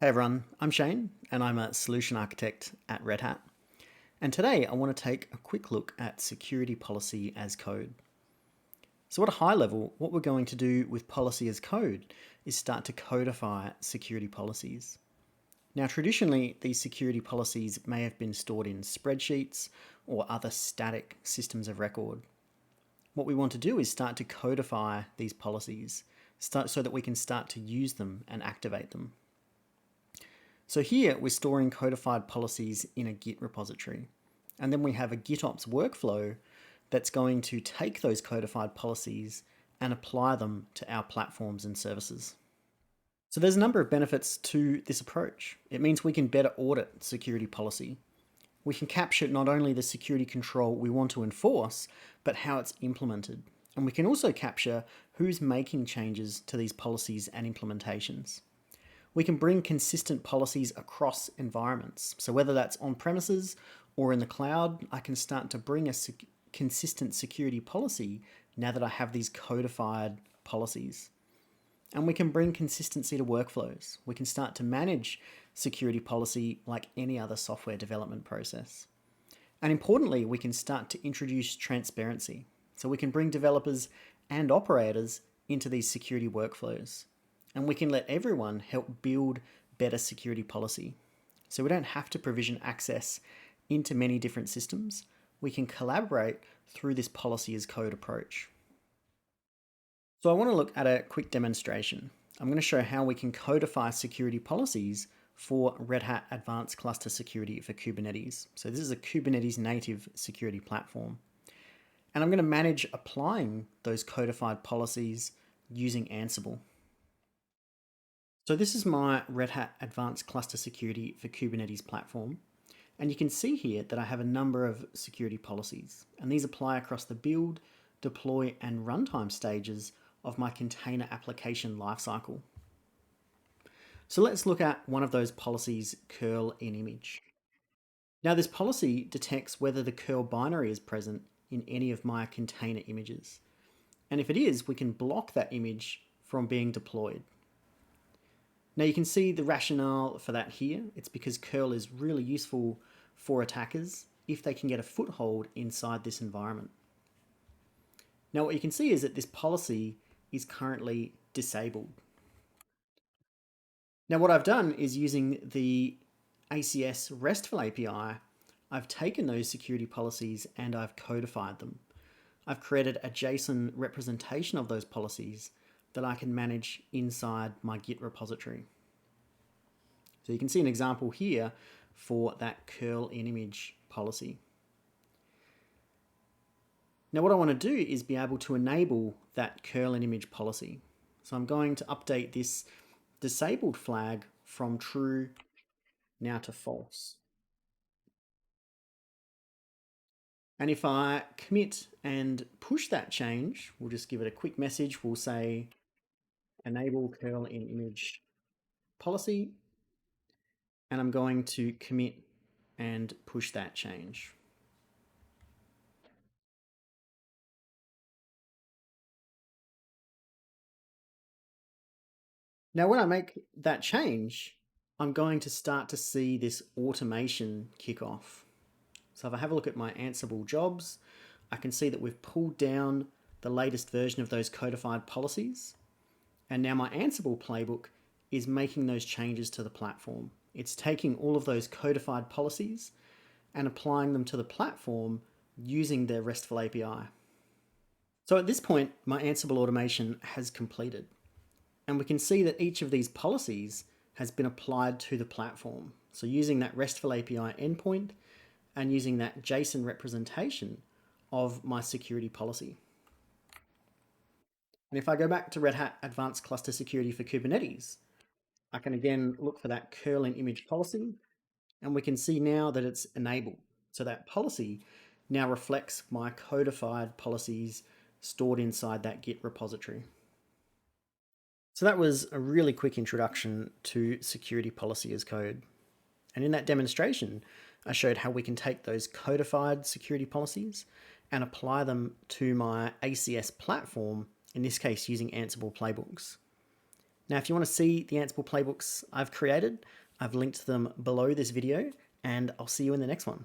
Hey everyone, I'm Shane and I'm a solution architect at Red Hat. And today I want to take a quick look at security policy as code. So at a high level, what we're going to do with policy as code is start to codify security policies. Now traditionally, these security policies may have been stored in spreadsheets or other static systems of record. What we want to do is start to codify these policies so that we can start to use them and activate them. So here we're storing codified policies in a Git repository. And then we have a GitOps workflow that's going to take those codified policies and apply them to our platforms and services. So there's a number of benefits to this approach. It means we can better audit security policy. We can capture not only the security control we want to enforce, but how it's implemented. And we can also capture who's making changes to these policies and implementations. We can bring consistent policies across environments. So whether that's on premises or in the cloud, I can start to bring a consistent security policy now that I have these codified policies. And we can bring consistency to workflows. We can start to manage security policy like any other software development process. And importantly, we can start to introduce transparency. So we can bring developers and operators into these security workflows. And we can let everyone help build better security policy. So we don't have to provision access into many different systems. We can collaborate through this policy as code approach. So I want to look at a quick demonstration. I'm going to show how we can codify security policies for Red Hat Advanced Cluster Security for Kubernetes. So this is a Kubernetes native security platform. And I'm going to manage applying those codified policies using Ansible. So this is my Red Hat Advanced Cluster Security for Kubernetes platform. And you can see here that I have a number of security policies, and these apply across the build, deploy, and runtime stages of my container application lifecycle. So let's look at one of those policies, curl in image. Now this policy detects whether the curl binary is present in any of my container images. And if it is, we can block that image from being deployed. Now you can see the rationale for that here. It's because curl is really useful for attackers if they can get a foothold inside this environment. Now what you can see is that this policy is currently disabled. Now what I've done is using the ACS RESTful API, I've taken those security policies and I've codified them. I've created a JSON representation of those policies that I can manage inside my Git repository. So you can see an example here for that curl in image policy. Now what I want to do is be able to enable that curl in image policy. So I'm going to update this disabled flag from true now to false. And if I commit and push that change, we'll just give it a quick message. We'll say enable curl in image policy, and I'm going to commit and push that change. Now, when I make that change, I'm going to start to see this automation kick off. So if I have a look at my Ansible jobs, I can see that we've pulled down the latest version of those codified policies. And now my Ansible playbook is making those changes to the platform. It's taking all of those codified policies and applying them to the platform using their RESTful API. So at this point, my Ansible automation has completed. And we can see that each of these policies has been applied to the platform. So using that RESTful API endpoint and using that JSON representation of my security policy. And if I go back to Red Hat Advanced Cluster Security for Kubernetes, I can again look for that curl in image policy, and we can see now that it's enabled. So that policy now reflects my codified policies stored inside that Git repository. So that was a really quick introduction to security policy as code. And in that demonstration, I showed how we can take those codified security policies and apply them to my ACS platform, in this case using Ansible playbooks. Now, if you want to see the Ansible playbooks I've created, I've linked them below this video, and I'll see you in the next one.